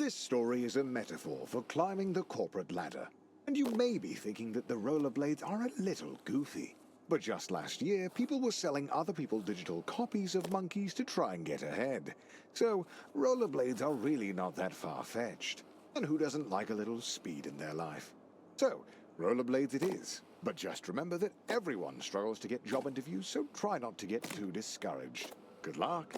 This story is a metaphor for climbing the corporate ladder. And you may be thinking that the rollerblades are a little goofy. But just last year, people were selling other people's digital copies of monkeys to try and get ahead. So, rollerblades are really not that far-fetched. And who doesn't like a little speed in their life? So, rollerblades it is. But just remember that everyone struggles to get job interviews, so try not to get too discouraged. Good luck.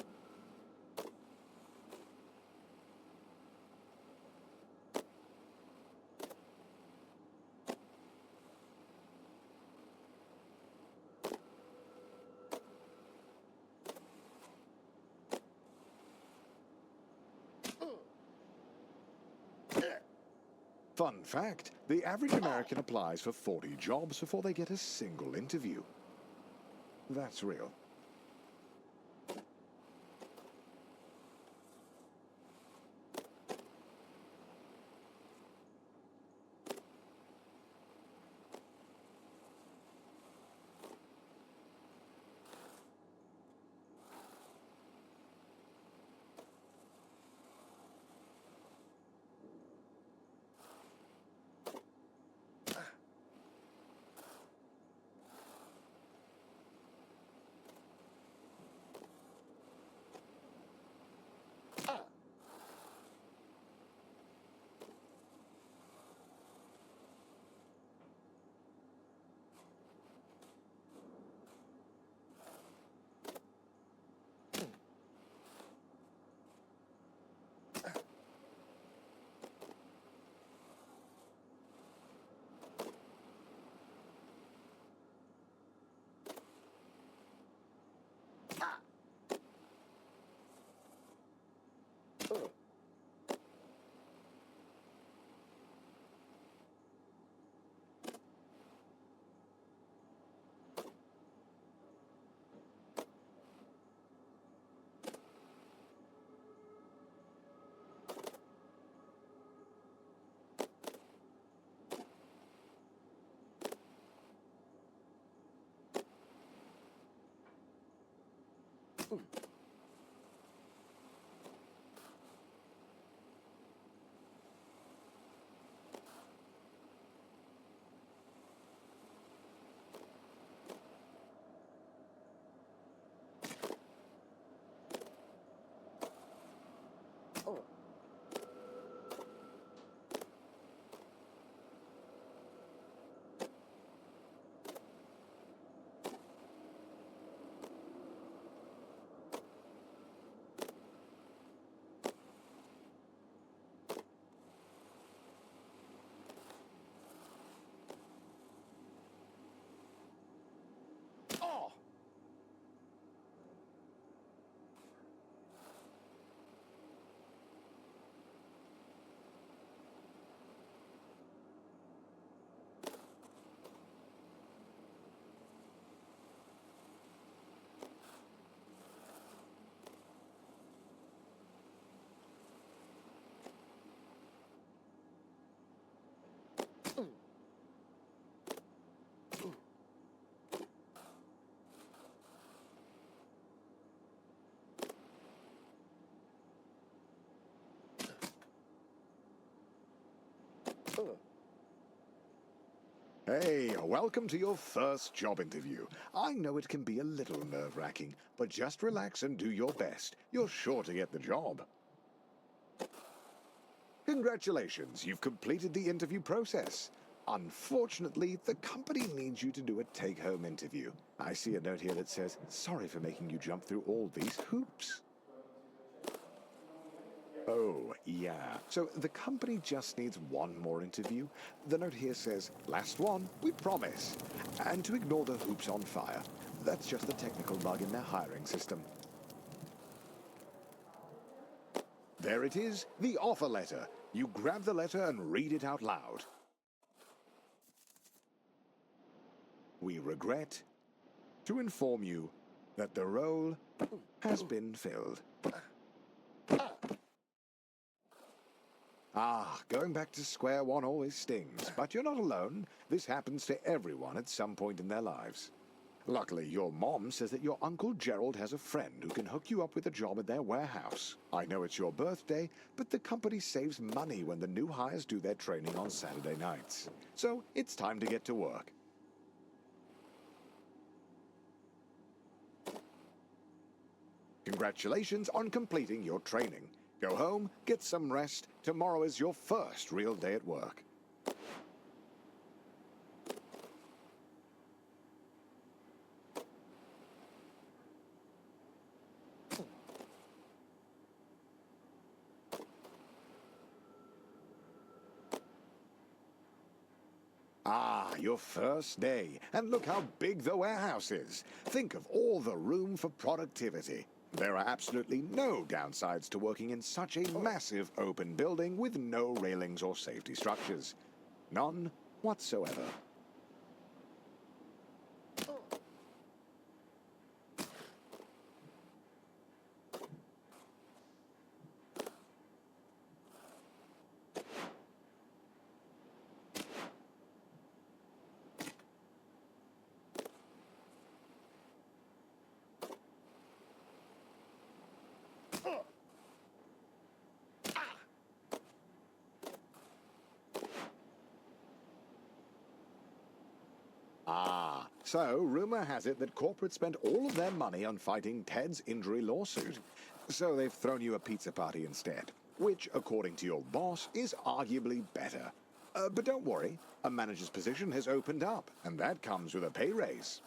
Fun fact, the average American applies for 40 jobs before they get a single interview. That's real. Hey, welcome to your first job interview. I know it can be a little nerve-wracking, but just relax and do your best. You're sure to get the job. Congratulations, you've completed the interview process. Unfortunately, the company needs you to do a take-home interview. I see a note here that says, sorry for making you jump through all these hoops. Oh, yeah. So the company just needs one more interview. The note here says, last one, we promise. And to ignore the hoops on fire. That's just a technical bug in their hiring system. There it is, the offer letter. You grab the letter and read it out loud. We regret to inform you that the role has been filled. Ah, going back to square one always stings, but you're not alone. This happens to everyone at some point in their lives. Luckily, your mom says that your Uncle Gerald has a friend who can hook you up with a job at their warehouse. I know it's your birthday, but the company saves money when the new hires do their training on Saturday nights. So it's time to get to work. Congratulations on completing your training. Go home, get some rest. Tomorrow is your first real day at work. Ah, your first day. And look how big the warehouse is. Think of all the room for productivity. There are absolutely no downsides to working in such a massive open building with no railings or safety structures. None whatsoever. Ah, so rumor has it that corporate spent all of their money on fighting Ted's injury lawsuit. So they've thrown you a pizza party instead, which, according to your boss, is arguably better. But don't worry, a manager's position has opened up, and that comes with a pay raise.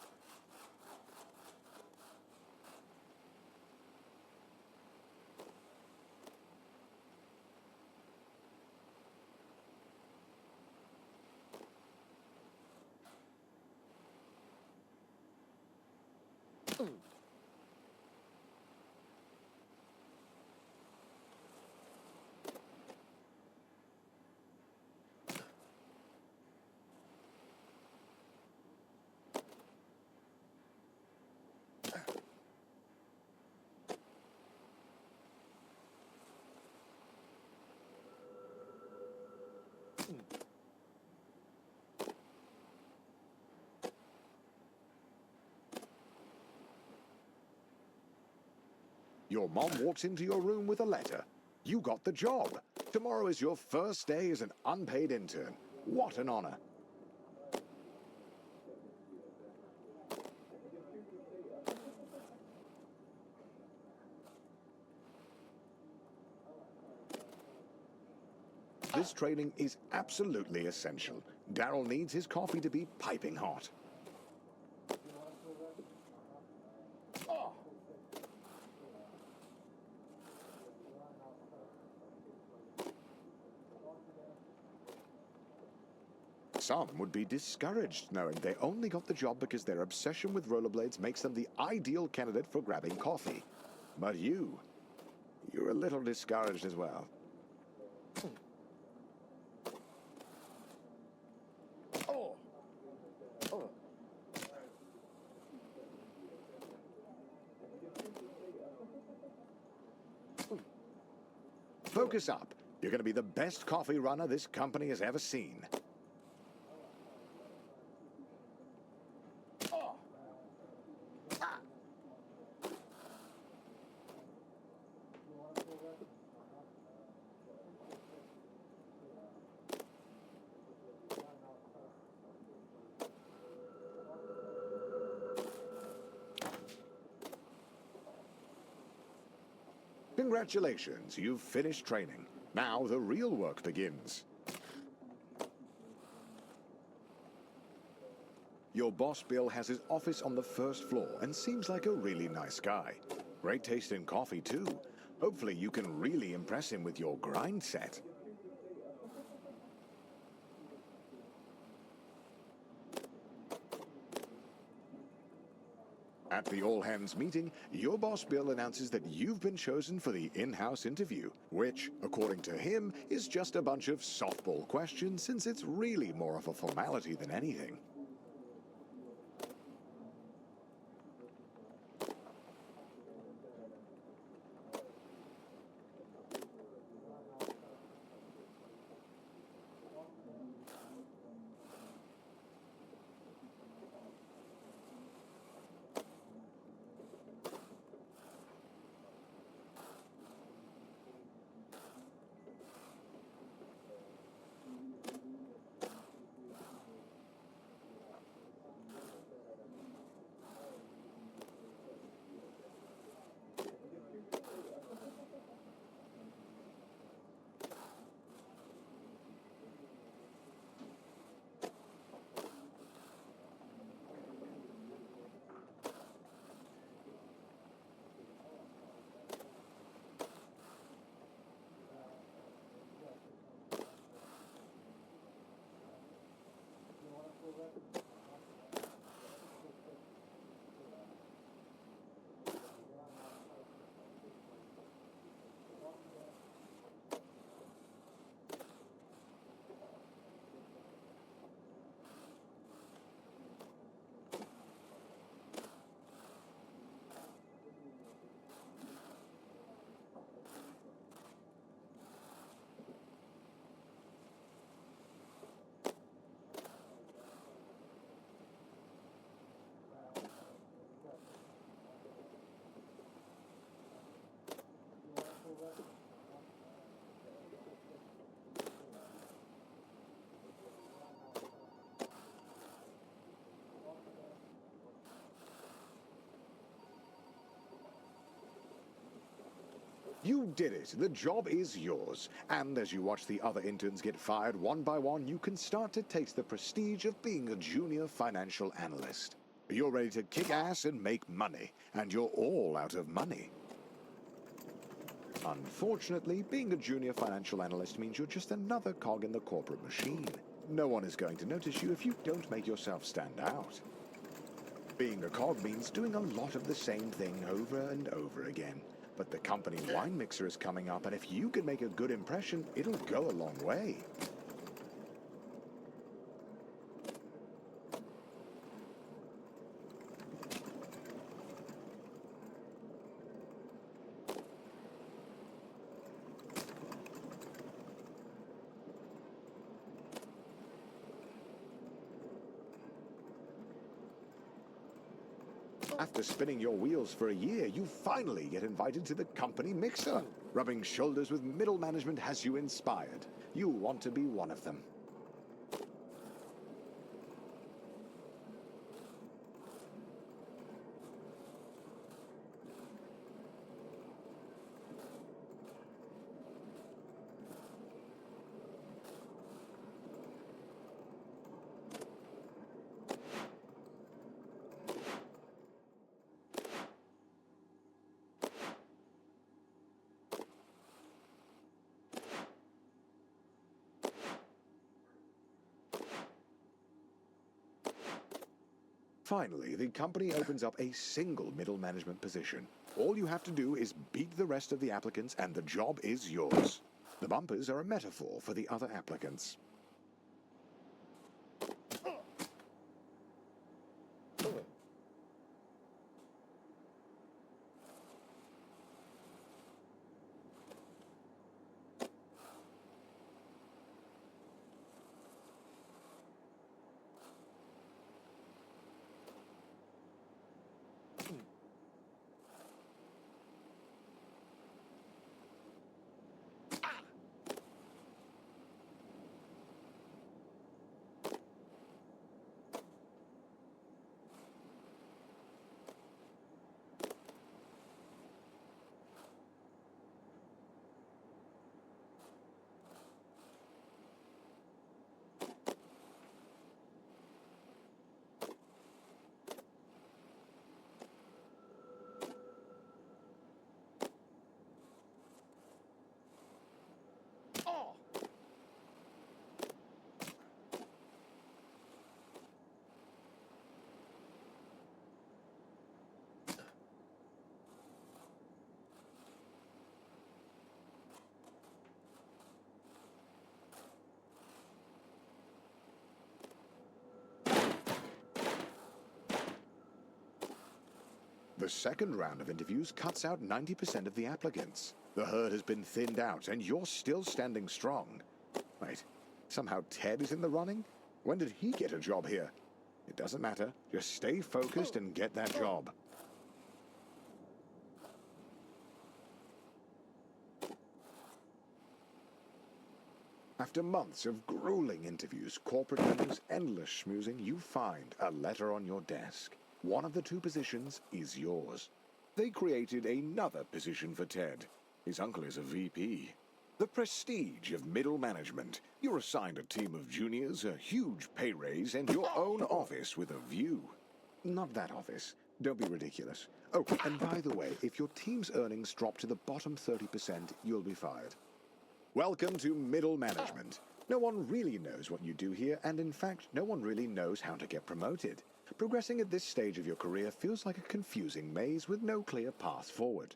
Your mom walks into your room with a letter. You got the job. Tomorrow is your first day as an unpaid intern. What an honor. This training is absolutely essential. Daryl needs his coffee to be piping hot. Some would be discouraged knowing they only got the job because their obsession with rollerblades makes them the ideal candidate for grabbing coffee. But you're a little discouraged as well. Focus up. You're going to be the best coffee runner this company has ever seen. Congratulations, you've finished training. Now the real work begins. Your boss Bill has his office on the first floor and seems like a really nice guy. Great taste in coffee too. Hopefully you can really impress him with your grind set. At the all-hands meeting, your boss Bill announces that you've been chosen for the in-house interview, which, according to him, is just a bunch of softball questions since it's really more of a formality than anything. You did it. The job is yours. And as you watch the other interns get fired one by one, you can start to taste the prestige of being a junior financial analyst. You're ready to kick ass and make money, and you're all out of money. Unfortunately, being a junior financial analyst means you're just another cog in the corporate machine. No one is going to notice you if you don't make yourself stand out. Being a cog means doing a lot of the same thing over and over again. But the company wine mixer is coming up, and if you can make a good impression, it'll go a long way. After spinning your wheels for a year, you finally get invited to the company mixer. Rubbing shoulders with middle management has you inspired. You want to be one of them. Finally, the company opens up a single middle management position. All you have to do is beat the rest of the applicants and the job is yours. The bumpers are a metaphor for the other applicants. The second round of interviews cuts out 90% of the applicants. The herd has been thinned out, and you're still standing strong. Wait, somehow Ted is in the running? When did he get a job here? It doesn't matter. Just stay focused and get that job. After months of grueling interviews, corporate meetings, endless schmoozing, you find a letter on your desk. One of the two positions is yours. They created another position for Ted. His uncle is a VP. The prestige of middle management. You're assigned a team of juniors, a huge pay raise, and your own office with a view. Not that office. Don't be ridiculous. Oh, and by the way, if your team's earnings drop to the bottom 30%, you'll be fired. Welcome to middle management. No one really knows what you do here, and in fact, no one really knows how to get promoted. Progressing at this stage of your career feels like a confusing maze with no clear path forward.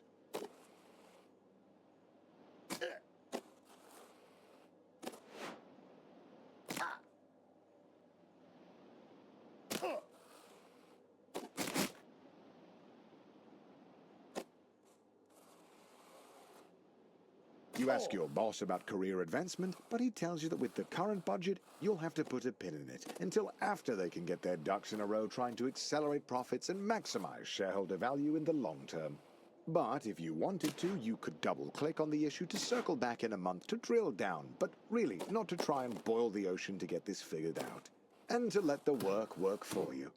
You ask your boss about career advancement, but he tells you that with the current budget, you'll have to put a pin in it until after they can get their ducks in a row trying to accelerate profits and maximize shareholder value in the long term. But if you wanted to, you could double-click on the issue to circle back in a month to drill down, but really not to try and boil the ocean to get this figured out, and to let the work work for you.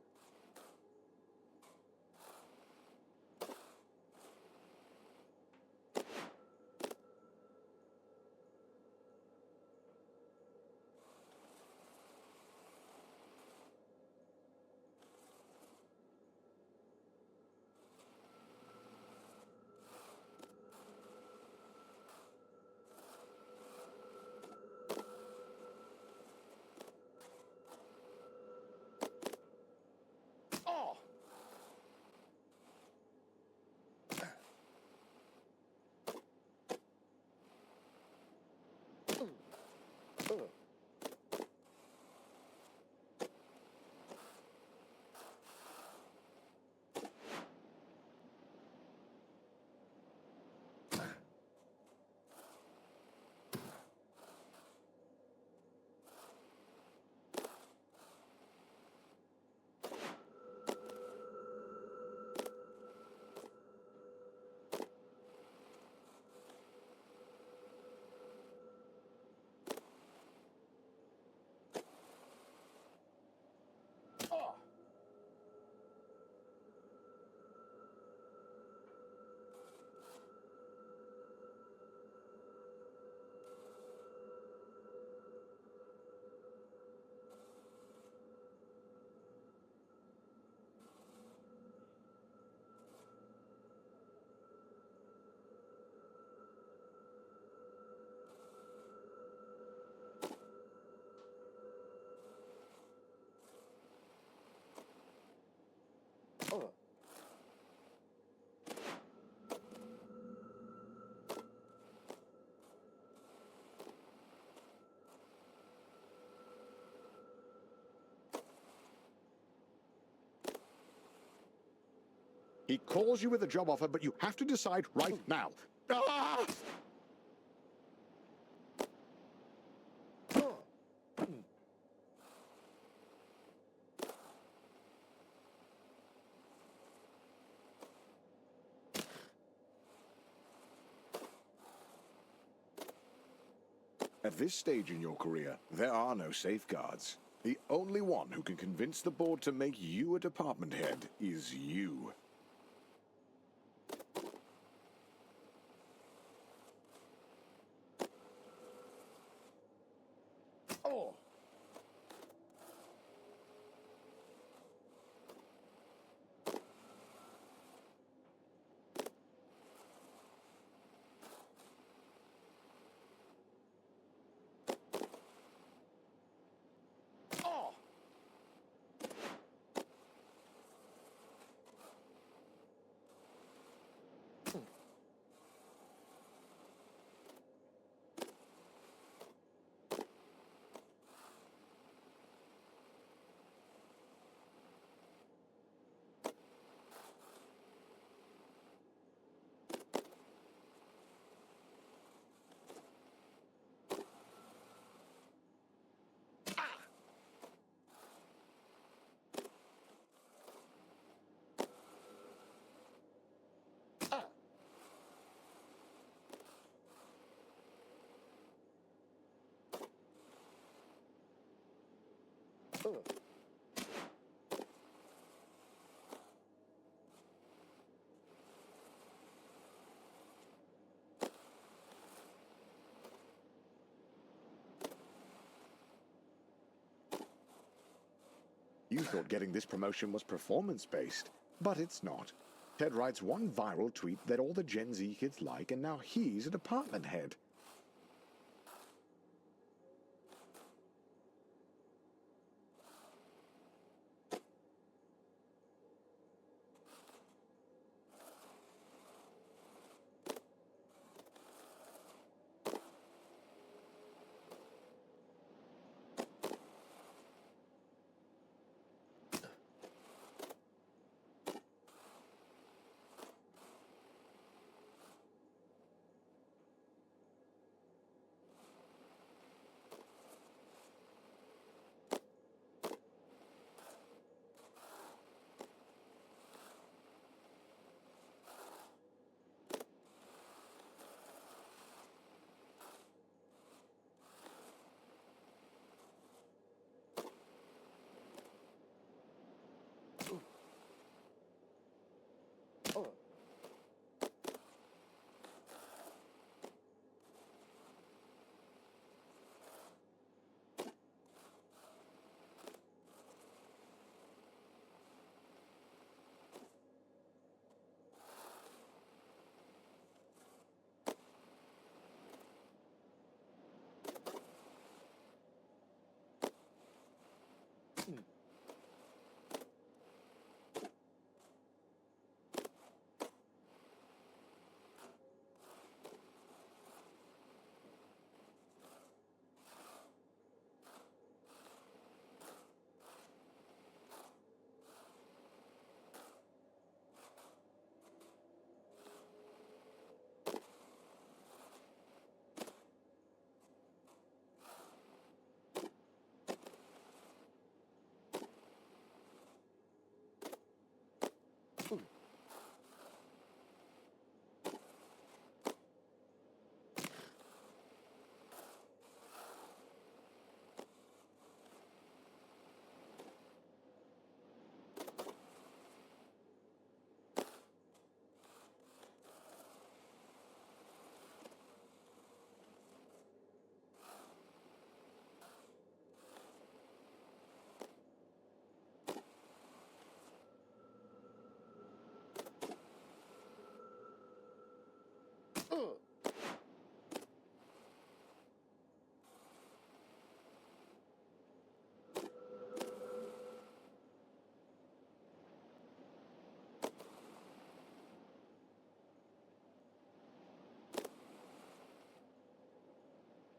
He calls you with a job offer, but you have to decide right now. Ah! At this stage in your career, there are no safeguards. The only one who can convince the board to make you a department head is you. Oh! Oh! You thought getting this promotion was performance-based, but it's not. Ted writes one viral tweet that all the Gen Z kids like, and now he's a department head.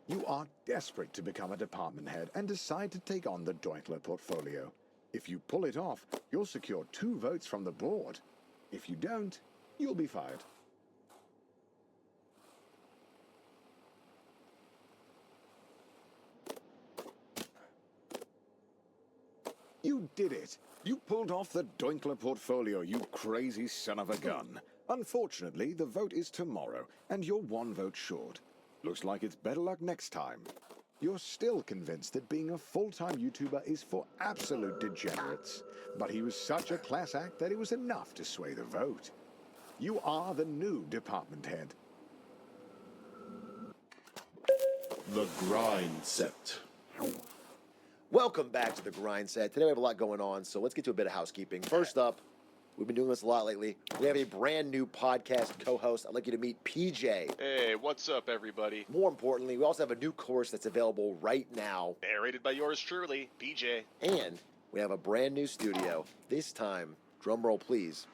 You are desperate to become a department head and decide to take on the Deutler portfolio. If you pull it off, you'll secure 2 votes from the board. If you don't, you'll be fired. You did it! You pulled off the Doinkler portfolio, you crazy son of a gun. Unfortunately, the vote is tomorrow, and you're one vote short. Looks like it's better luck next time. You're still convinced that being a full-time YouTuber is for absolute degenerates, but he was such a class act that it was enough to sway the vote. You are the new department head. The Grind Set. Welcome back to the Grind Set. Today we have a lot going on, so let's get to a bit of housekeeping. First up, we've been doing this a lot lately. We have a brand new podcast co-host. I'd like you to meet PJ. Hey, what's up, everybody? More importantly, we also have a new course that's available right now. Narrated by yours truly, PJ. And we have a brand new studio. This time, drumroll please,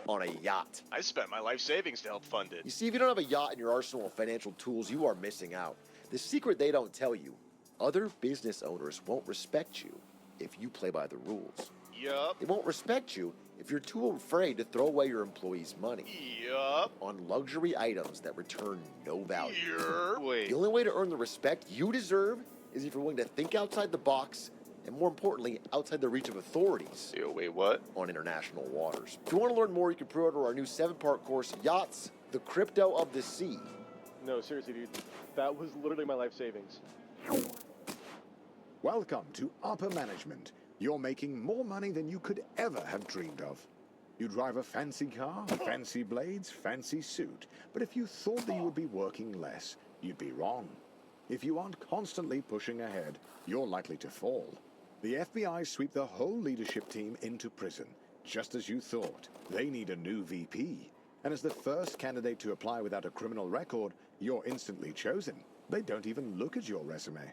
on a yacht. I spent my life savings to help fund You it. see, if you don't have a yacht in your arsenal of financial tools, you are missing out. The secret they don't tell you, other business owners won't respect you if you play by the rules. Yup. They won't respect you if you're too afraid to throw away your employees' money Yup. on luxury items that return no value. Wait. The only way to earn the respect you deserve is if you're willing to think outside the box and, more importantly, outside the reach of authorities Yo, wait, what? on international waters. If you want to learn more, you can pre-order our new 7-part course, Yachts, the Crypto of the Sea. No, seriously, dude. That was literally my life savings. Welcome to Upper Management. You're making more money than you could ever have dreamed of. You drive a fancy car, fancy blades, fancy suit. But if you thought that you would be working less, you'd be wrong. If you aren't constantly pushing ahead, you're likely to fall. The FBI sweep the whole leadership team into prison, just as you thought. They need a new VP. And as the first candidate to apply without a criminal record, you're instantly chosen. They don't even look at your resume.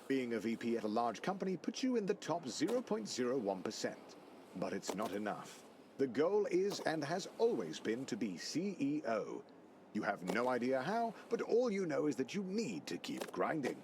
Being a VP at a large company puts you in the top 0.01%. But it's not enough. The goal is and has always been to be CEO. You have no idea how, but all you know is that you need to keep grinding.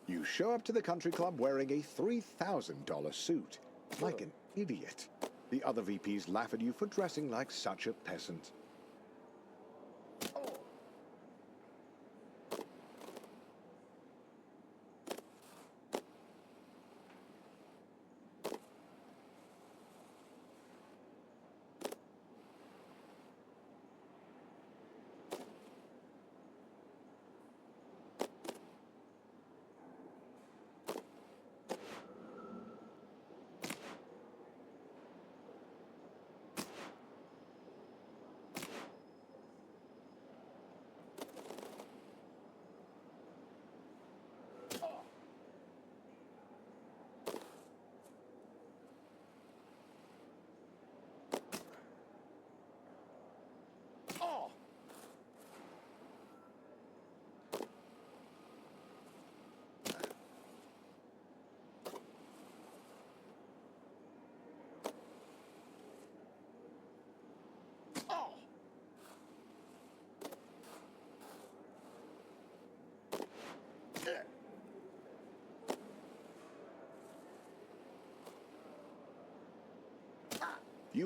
You show up to the country club wearing a $3,000 suit. Like an idiot. The other VPs laugh at you for dressing like such a peasant.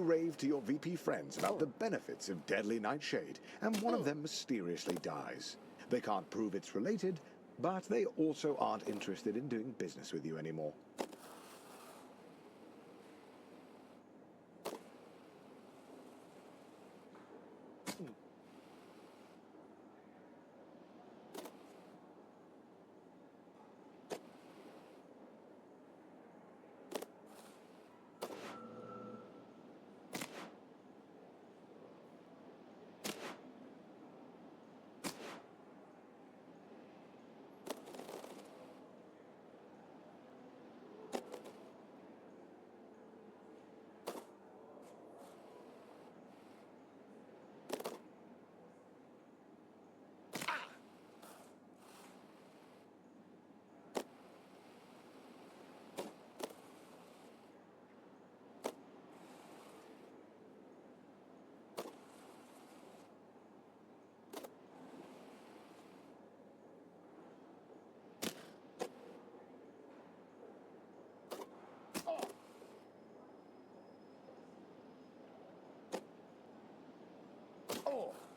You rave to your VP friends about the benefits of deadly nightshade, and one of them mysteriously dies. They can't prove it's related, but they also aren't interested in doing business with you anymore.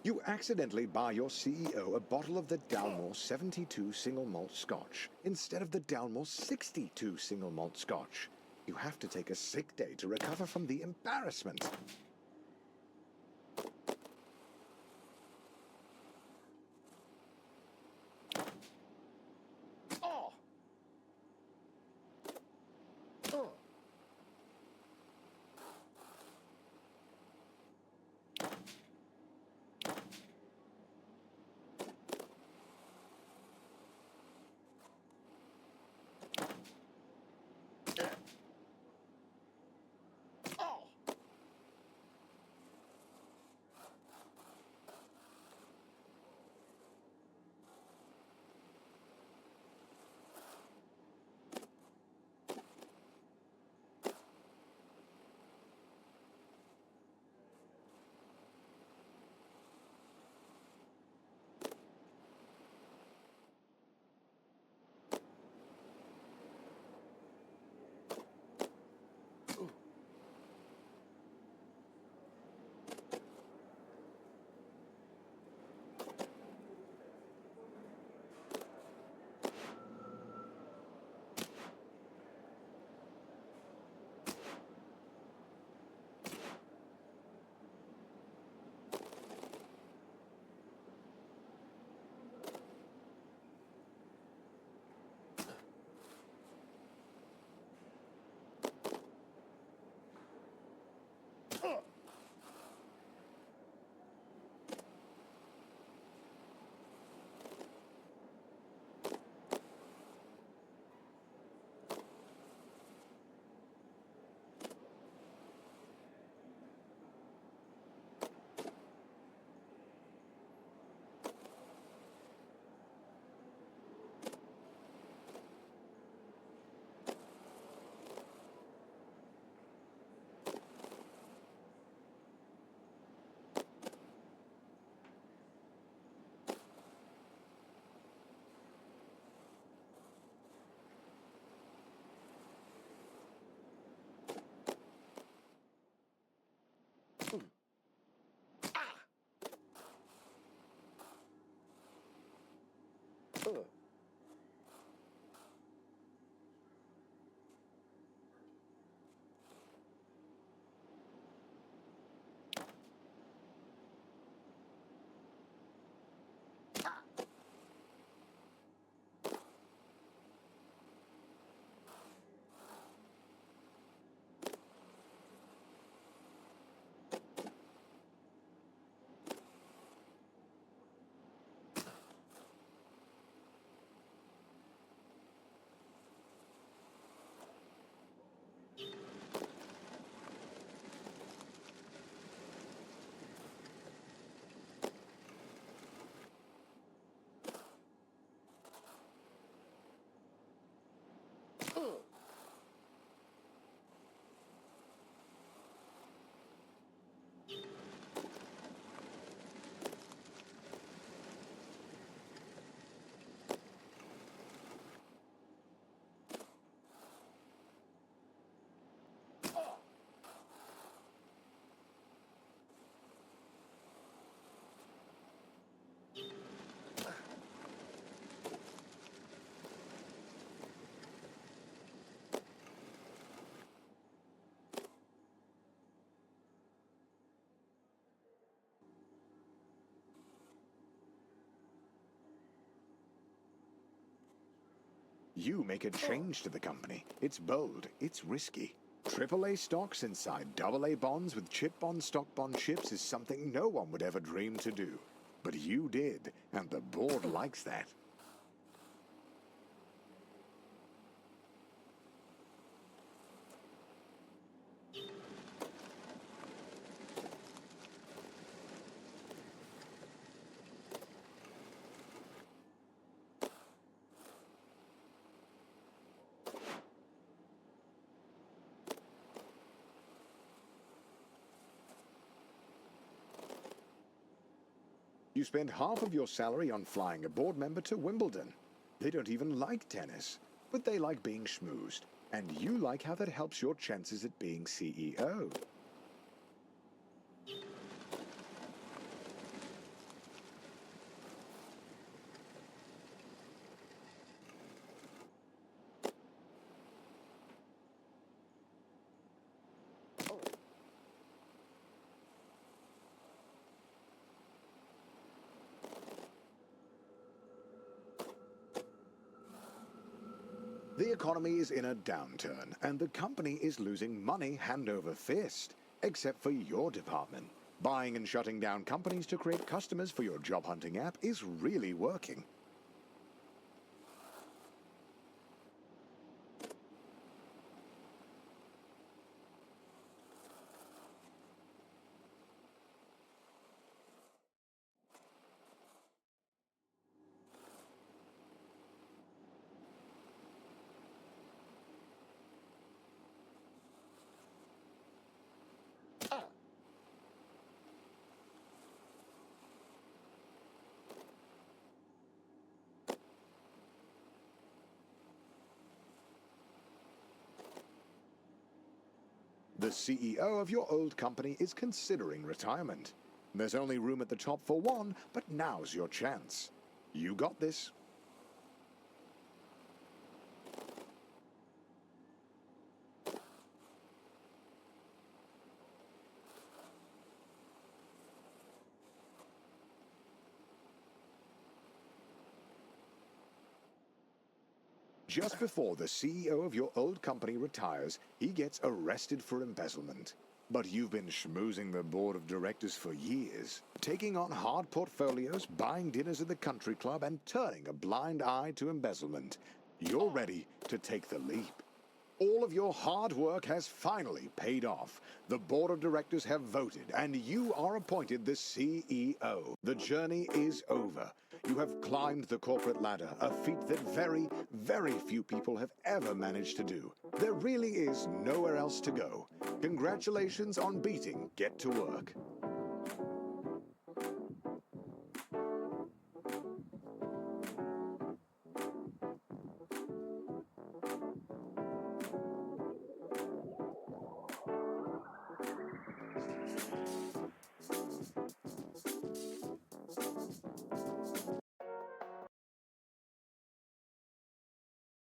You accidentally buy your CEO a bottle of the Dalmore 72 single malt scotch instead of the Dalmore 62 single malt scotch. You have to take a sick day to recover from the embarrassment. You make a change to the company. It's bold, it's risky. AAA stocks inside AA bonds with chip bond stock bond chips is something no one would ever dream to do. But you did, and the board likes that. You spend half of your salary on flying a board member to Wimbledon. They don't even like tennis, but they like being schmoozed. And you like how that helps your chances at being CEO. The economy is in a downturn, and the company is losing money hand over fist, except for your department. Buying and shutting down companies to create customers for your job hunting app is really working. The CEO of your old company is considering retirement. There's only room at the top for one, but now's your chance. You got this. Just before the CEO of your old company retires, he gets arrested for embezzlement. But you've been schmoozing the board of directors for years, taking on hard portfolios, buying dinners at the country club, and turning a blind eye to embezzlement. You're ready to take the leap. All of your hard work has finally paid off. The board of directors have voted, and you are appointed the CEO. The journey is over. You have climbed the corporate ladder, a feat that very, very few people have ever managed to do. There really is nowhere else to go. Congratulations on beating Get to Work.